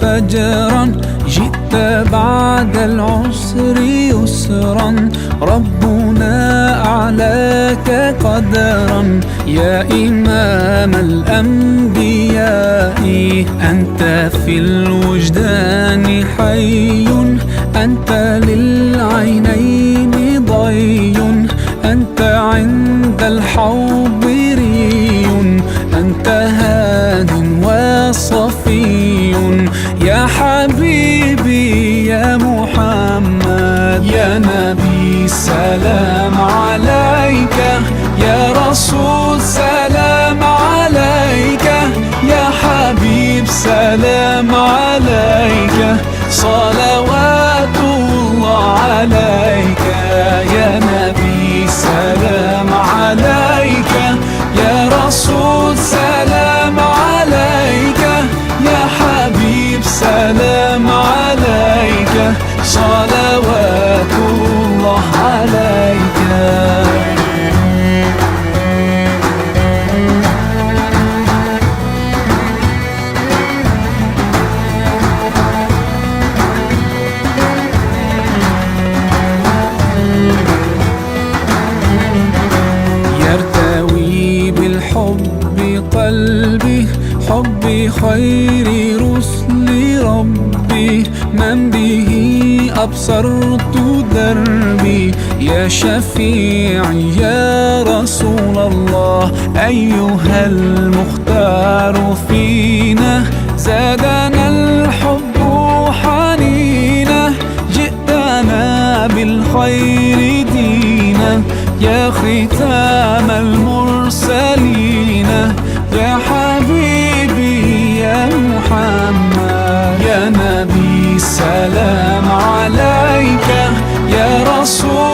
فجرا، جئت بعد العسر يسرا، ربنا أعلاك قدرا. يا إمام الأنبياء أنت في الوجدان حي، أنت للعينين ضي، أنت عند الحوض ري، أنت هاد وصفي. يا حبيبي يا محمد، يا نبي سلام عليك، يا رسول سلام عليك، يا حبيب سلام عليك، صلوات الله عليك. يا نبي سلام عليك، يا رسول سلام عليك، يا حبيب سلام عليك، صلوات الله عليك. يرتوي بالحب قلبي، حب خير رسل ربي، من به أبصرت دربي. يا شفيعي يا رسول الله، أيها المختار فينا، زادنا الحب حنينا، جئتنا بالخير دينا، يا ختام المرسلين، يا حبيبي يا محمد، يا نبي سلام عليك، يا رسول